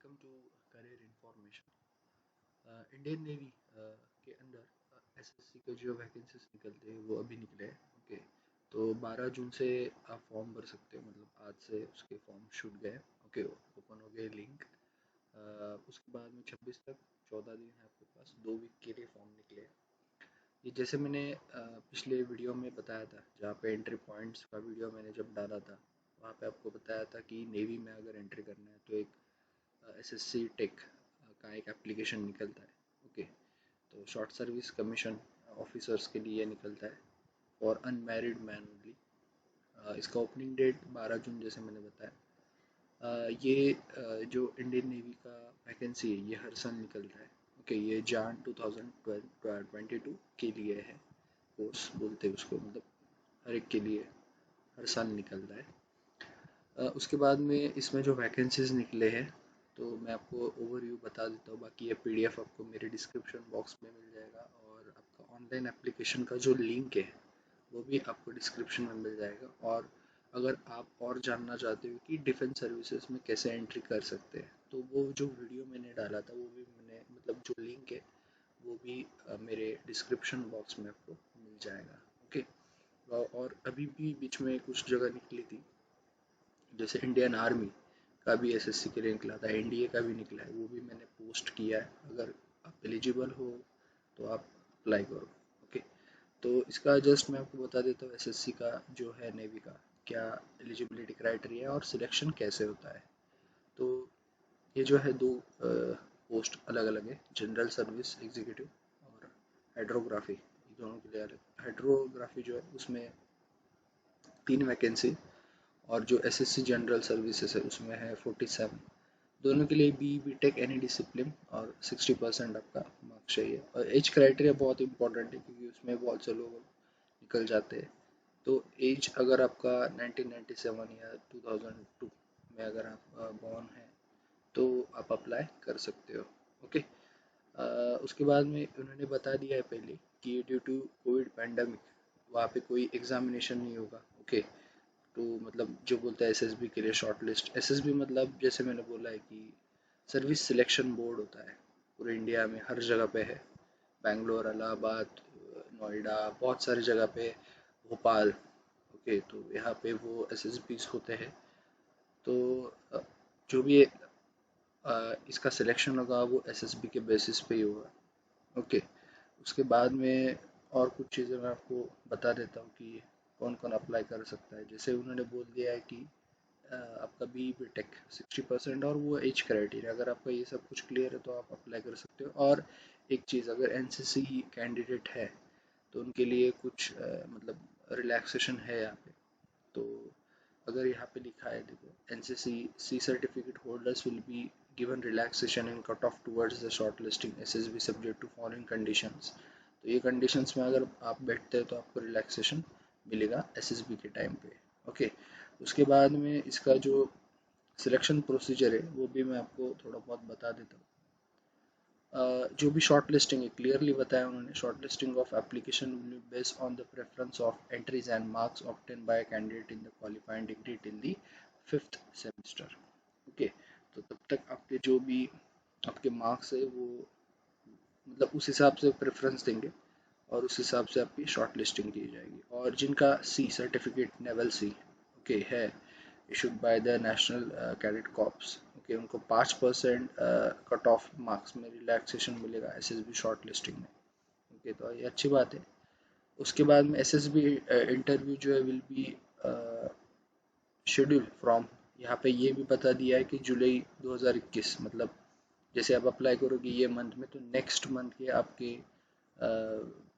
Welcome to career information. Indian Navy के अंदर SSC के जो वैकेंसीज निकलते हैं वो अभी निकले हैं। ओके, तो 12 जून से आप फॉर्म भर सकते हो, मतलब आज से उसके फॉर्म छूट गए। ओके, ओपन हो गए लिंक। उसके बाद में 26 तक 14 दिन है आपके पास, 2 वीक के लिए फॉर्म निकले हैं। ये जैसे मैंने पिछले वीडियो में बताया था, जहाँ पे एंट्री पॉइंट्स का वीडियो मैंने जब डाला था, वहाँ पे आपको बताया था कि नेवी में अगर एंट्री करना है तो एक एसएससी टेक का एक एप्लीकेशन निकलता है। ओके, तो शॉर्ट सर्विस कमीशन ऑफिसर्स के लिए निकलता है और अनमैरिड मैन ओनली। इसका ओपनिंग डेट 12 जून जैसे मैंने बताया। ये जो इंडियन नेवी का वैकेंसी है ये हर साल निकलता है। ओके, ये जान 2022 के लिए है। कोर्स बोलते हैं उसको, मतलब हर एक के लिए हर साल निकलता है। उसके बाद में इसमें जो वैकेंसीज निकले हैं तो मैं आपको ओवरव्यू बता देता हूँ। बाकी ये पीडीएफ आपको मेरे डिस्क्रिप्शन बॉक्स में मिल जाएगा और आपका ऑनलाइन एप्लीकेशन का जो लिंक है वो भी आपको डिस्क्रिप्शन में मिल जाएगा। और अगर आप और जानना चाहते हो कि डिफेंस सर्विसेज में कैसे एंट्री कर सकते हैं तो वो जो वीडियो मैंने डाला था वो भी मैंने, मतलब जो लिंक है वो भी मेरे डिस्क्रिप्शन बॉक्स में आपको मिल जाएगा। ओके, और अभी भी बीच में कुछ जगह निकली थी, जैसे इंडियन आर्मी का भी एसएससी के लिए निकला था, एनडीए का भी निकला है, वो भी मैंने पोस्ट किया है। अगर आप एलिजिबल हो तो आप अप्लाई करो। ओके, तो इसका जस्ट मैं आपको बता देता हूँ एसएससी का जो है नेवी का क्या एलिजिबिलिटी क्राइटेरिया और सिलेक्शन कैसे होता है। तो ये जो है दो पोस्ट अलग अलग है, जनरल सर्विस एग्जीक्यूटिव और हाइड्रोग्राफी, दोनों के लिए अलग। हाइड्रोग्राफी जो है उसमें 3 वैकेंसी, और जो एसएससी जनरल सर्विसेज है उसमें है 47। दोनों के लिए बी टेक एनी डिसिप्लिन और 60% आपका मार्क्स चाहिए। और एज क्राइटेरिया बहुत इंपॉर्टेंट है क्योंकि उसमें बहुत से लोग निकल जाते हैं। तो एज अगर आपका 1997 या 2002 में अगर आप बॉर्न हैं तो आप अप्लाई कर सकते हो। ओके, उसके बाद में उन्होंने बता दिया है पहले कि ड्यू टू कोविड पैंडमिक वहाँ पे कोई एग्जामिनेशन नहीं होगा। ओके, तो मतलब जो बोलता है एसएसबी के लिए शॉर्ट लिस्ट, एसएसबी मतलब जैसे मैंने बोला है कि सर्विस सिलेक्शन बोर्ड होता है, पूरे इंडिया में हर जगह पे है। बैंगलोर, इलाहाबाद, नोएडा, बहुत सारी जगह पे, भोपाल। ओके, तो यहाँ पे वो एसएसबी होते हैं। तो जो भी इसका सिलेक्शन होगा वो एसएसबी के बेसिस पे ही होगा। ओके, उसके बाद में और कुछ चीज़ें मैं आपको बता देता हूँ कि कौन कौन अप्लाई कर सकता है। जैसे उन्होंने बोल दिया है कि आपका बी टेक 60% और वो एज क्राइटेरिया, अगर आपका ये सब कुछ क्लियर है तो आप अप्लाई कर सकते हो। और एक चीज़, अगर एनसीसी कैंडिडेट है तो उनके लिए कुछ मतलब रिलैक्सेशन है यहाँ पे। तो अगर यहाँ पे लिखा है, देखो, NCC C certificate holders will be given relaxation in cut off towards the shortlisting SSB subject to following conditions. तो ये कंडीशंस में अगर आप बैठते हैं तो आपको रिलैक्सेशन मिलेगा एसएसबी के टाइम पे। ओके, उसके बाद में इसका जो सिलेक्शन प्रोसीजर है वो भी मैं आपको थोड़ा बहुत बता देता हूँ। जो भी शॉर्ट लिस्टिंग है क्लियरली बताया उन्होंने, short listing of application will be based on the preference of entries and marks obtain bye candidate in the qualifying degree till the 5th semester. Okay, तो तब तक आपके जो भी आपके मार्क्स है वो, मतलब उस हिसाब से प्रेफरेंस देंगे और उस हिसाब से आपकी शॉर्ट लिस्टिंग की जाएगी। और जिनका सी सर्टिफिकेट लेवल सी ओके है, issued by the national cadet corps, okay, उनको 5% कट ऑफ मार्क्स में रिलैक्सेशन मिलेगा एसएसबी शॉर्ट लिस्टिंग में। ओके, तो ये अच्छी बात है। उसके बाद में एसएसबी इंटरव्यू जो है विल बी शेड्यूल फ्रॉम, यहाँ पे ये भी बता दिया है कि जुलाई 2021, मतलब जैसे आप अप्लाई करोगे ये मंथ में तो नेक्स्ट मंथ के आपके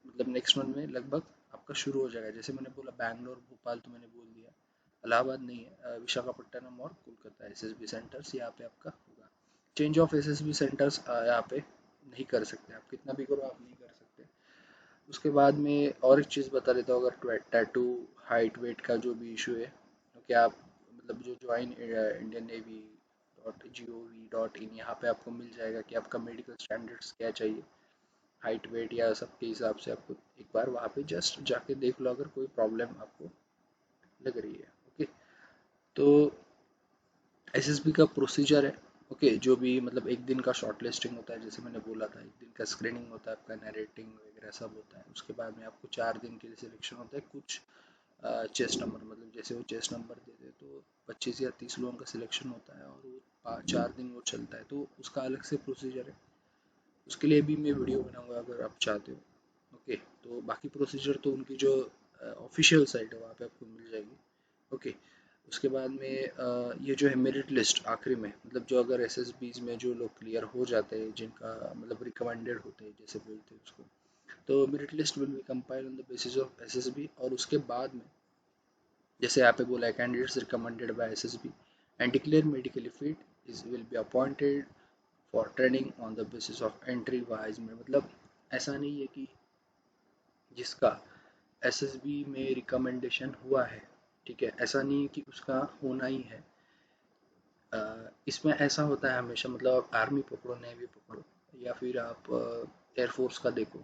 मतलब नेक्स्ट मंथ में लगभग आपका शुरू हो जाएगा। जैसे मैंने बोला बैंगलोर, भोपाल तो मैंने बोल दिया, इलाहाबाद नहीं है, विशाखापट्टनम और कोलकाता एसएसबी सेंटर्स यहाँ पे आपका होगा। चेंज ऑफ एसएसबी सेंटर्स यहाँ पे नहीं कर सकते, आप कितना भी करो आप नहीं कर सकते। उसके बाद में और एक चीज़ बता देता हूँ, अगर टैटू हाइट वेट का जो भी इशू है तो क्या आप, मतलब जो ज्वाइन इंडियन नेवी .gov.in यहाँ पे आपको मिल जाएगा कि आपका मेडिकल स्टैंडर्ड्स क्या चाहिए, हाइट वेट या सब के हिसाब से आपको एक बार वहाँ पे जस्ट जाके देख लो अगर कोई प्रॉब्लम आपको लग रही है। ओके, तो एसएसबी का प्रोसीजर है ओके, जो भी मतलब एक दिन का शॉर्ट लिस्टिंग होता है, जैसे मैंने बोला था, एक दिन का स्क्रीनिंग होता है, आपका नरेटिंग वगैरह सब होता है। उसके बाद में आपको 4 दिन के लिए सिलेक्शन होता है। कुछ चेस नंबर, मतलब जैसे वो चेस नंबर दे दे तो 25 या 30 लोगों का सिलेक्शन होता है, और वो 4 दिन वो चलता है, तो उसका अलग से प्रोसीजर है। उसके लिए भी मैं वीडियो बनाऊंगा अगर आप चाहते हो। ओके, तो बाकी प्रोसीजर तो उनकी जो ऑफिशियल साइट है वहाँ पे आपको मिल जाएगी। ओके, उसके बाद में ये जो है मेरिट लिस्ट आखिरी में, मतलब जो अगर एसएसबीज में जो लोग क्लियर हो जाते हैं, जिनका मतलब रिकमेंडेड होते हैं जैसे बोलते हैं उसको, तो merit list will be compile on the basis of SSB. और उसके बाद में जैसे यहाँ पे बोला है, candidates recommended by SSB and declare medically fit is will be appointed for training on the basis of entry wise में। मतलब ऐसा नहीं है कि जिसका एसएसबी में रिकमेंडेशन हुआ है, ठीक है, ऐसा नहीं है कि उसका होना ही है। इसमें ऐसा होता है हमेशा, मतलब आप आर्मी पकड़ो, नेवी पकड़ो, या फिर आप एयरफोर्स का देखो,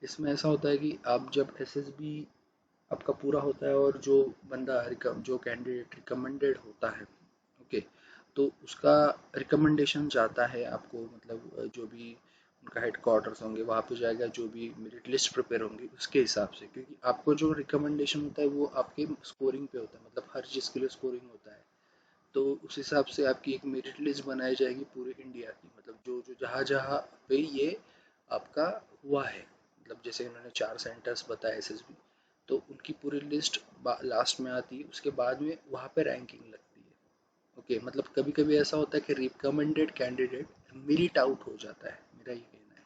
इसमें ऐसा होता है कि आप जब एसएसबी आपका पूरा होता है और जो बंदा जो कैंडिडेट रिकमेंडेड होता है, ओके, तो उसका रिकमेंडेशन जाता है आपको, मतलब जो भी उनका हेड क्वार्टर्स होंगे वहाँ पे जाएगा, जो भी मेरिट लिस्ट प्रिपेयर होंगी उसके हिसाब से, क्योंकि आपको जो रिकमेंडेशन होता है वो आपके स्कोरिंग पे होता है, मतलब हर चीज़ के लिए स्कोरिंग होता है। तो उस हिसाब से आपकी एक मेरिट लिस्ट बनाई जाएगी पूरे इंडिया की, मतलब जो जो जहाँ जहाँ पे ये आपका हुआ है, मतलब जैसे उन्होंने 4 सेंटर्स बताए एसएसबी, तो उनकी पूरी लिस्ट लास्ट में आती है। उसके बाद में वहाँ पे रैंकिंग लगती है। ओके, मतलब कभी कभी ऐसा होता है कि रिकमेंडेड कैंडिडेट मेरिट आउट हो जाता है, मेरा ये कहना है।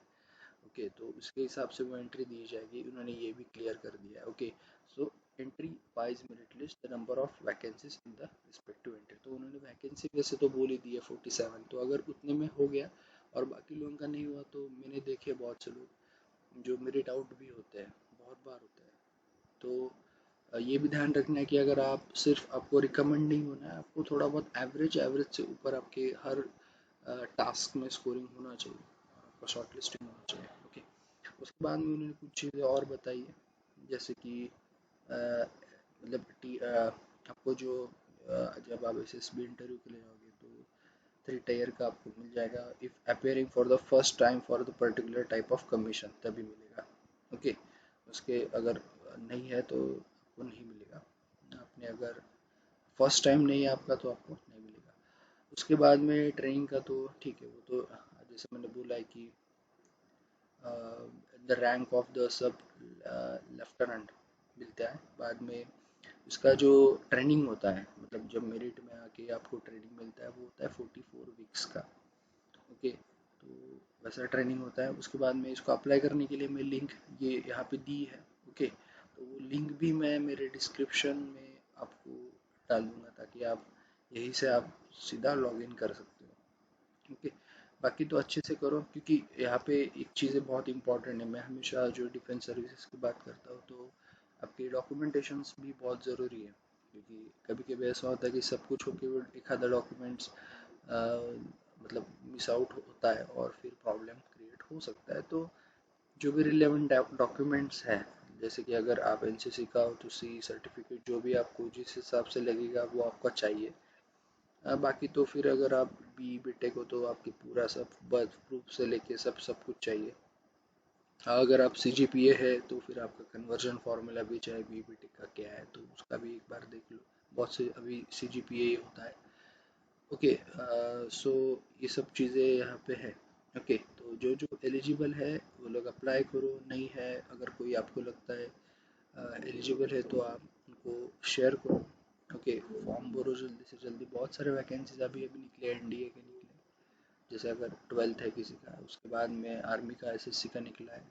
ओके, तो उसके हिसाब से वो एंट्री दी जाएगी, उन्होंने ये भी क्लियर कर दिया है। Okay, so entry wise merit list the number of vacancies in the respective entry, तो उन्होंने वैकेंसी वैसे तो बोल ही दी है 47, तो अगर उतने में हो गया और बाकी लोगों का नहीं हुआ, तो मैंने देखे बहुत से लोग जो मेरिट आउट भी होते हैं, बहुत बार होता है। तो ये भी ध्यान रखना है कि अगर आप सिर्फ आपको रिकमेंड नहीं होना है, आपको थोड़ा बहुत एवरेज एवरेज से ऊपर आपके हर टास्क में स्कोरिंग होना चाहिए, आपका शॉर्ट लिस्टिंग होना चाहिए। ओके, उसके बाद में उन्होंने कुछ चीज़ें और बताई है, जैसे कि मतलब आपको जो जब आप एसएसबी इंटरव्यू के लिए जाओगे तो 3 टायर का आपको मिल जाएगा, if appearing for the first time for the particular type of commission तभी मिलेगा। ओके, उसके अगर नहीं है तो आपको नहीं मिलेगा। आपने अगर फर्स्ट टाइम नहीं है आपका तो आपको नहीं मिलेगा। उसके बाद में ट्रेनिंग का तो ठीक है, वो तो जैसे मैंने बोला है कि the rank of the sub lieutenant मिलता है। बाद में इसका जो ट्रेनिंग होता है, मतलब जब मेरिट में आके आपको ट्रेनिंग मिलता है, वो होता है 44 वीक्स का। ओके, तो वैसा ट्रेनिंग होता है। उसके बाद में इसको अप्लाई करने के लिए मैं लिंक ये यहाँ पे दी है। ओके, तो वो लिंक भी मैं मेरे डिस्क्रिप्शन में आपको डाल दूंगा, ताकि आप यहीं से आप सीधा लॉगिन कर सकते हो। ओके, बाकी तो अच्छे से करो, क्योंकि यहाँ पे एक चीज़ें बहुत इंपॉर्टेंट है। मैं हमेशा जो डिफेंस सर्विसेज की बात करता हूँ, तो आपके डॉक्यूमेंटेशंस भी बहुत ज़रूरी है, क्योंकि कभी कभी ऐसा होता है कि सब कुछ होके वो एक आधा डॉक्यूमेंट्स मतलब मिस आउट होता है और फिर प्रॉब्लम क्रिएट हो सकता है। तो जो भी रिलेवेंट डॉक्यूमेंट्स हैं, जैसे कि अगर आप एनसीसी का हो तो सी सर्टिफिकेट, जो भी आपको जिस हिसाब से लगेगा वो आपका चाहिए। बाकी तो फिर अगर आप बी टेक हो तो आपकी पूरा सब बर्थ प्रूफ से लेके सब सब कुछ चाहिए। अगर आप सी जी पी ए है तो फिर आपका कन्वर्जन फार्मूला भी चाहे बी टेक का क्या है, तो उसका भी एक बार देख लो। बहुत से अभी सी जी पी ए होता है। ओके, सो ये सब चीज़ें यहाँ पे है। ओके, तो जो जो एलिजिबल है वो लोग अप्लाई करो, नहीं है अगर कोई आपको लगता है एलिजिबल है तो आप उनको शेयर करो। ओके, फॉर्म भरो जल्दी से जल्दी, बहुत सारे वैकेंसीज अभी अभी निकले, एनडीए के निकले। जैसे अगर 12th है किसी का, उसके बाद में आर्मी का एसएससी का निकला है,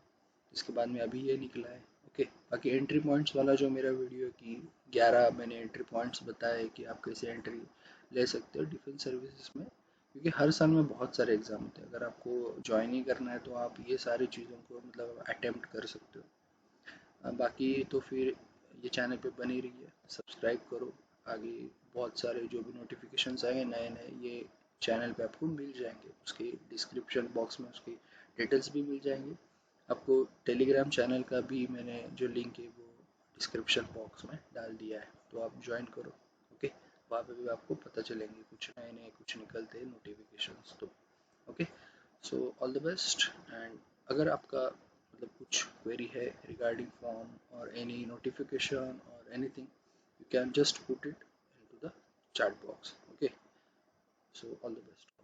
इसके बाद में अभी ये निकला है। ओके, बाकी एंट्री पॉइंट्स वाला जो मेरा वीडियो की 11 मैंने एंट्री पॉइंट्स बताए कि आप कैसे एंट्री ले सकते हो डिफेंस सर्विसेज में, क्योंकि हर साल में बहुत सारे एग्जाम होते हैं। अगर आपको ज्वाइन ही करना है तो आप ये सारी चीज़ों को मतलब अटेम्प्ट कर सकते हो। बाकी तो फिर ये चैनल पे बनी रही है, सब्सक्राइब करो। आगे बहुत सारे जो भी नोटिफिकेशंस आएंगे नए नए, ये चैनल पे आपको मिल जाएंगे, उसके डिस्क्रिप्शन बॉक्स में उसकी डिटेल्स भी मिल जाएंगी। आपको टेलीग्राम चैनल का भी मैंने जो लिंक है वो डिस्क्रिप्शन बॉक्स में डाल दिया है, तो आप ज्वाइन करो। ओके, वहाँ पे भी आपको पता चलेंगे कुछ नए नए कुछ निकलते हैं नोटिफिकेशंस तो। Okay, so all the best. And अगर आपका मतलब कुछ क्वेरी है रिगार्डिंग फॉर्म और एनी नोटिफिकेशन और anything, you can just put it into the chat box. Okay, so all the best.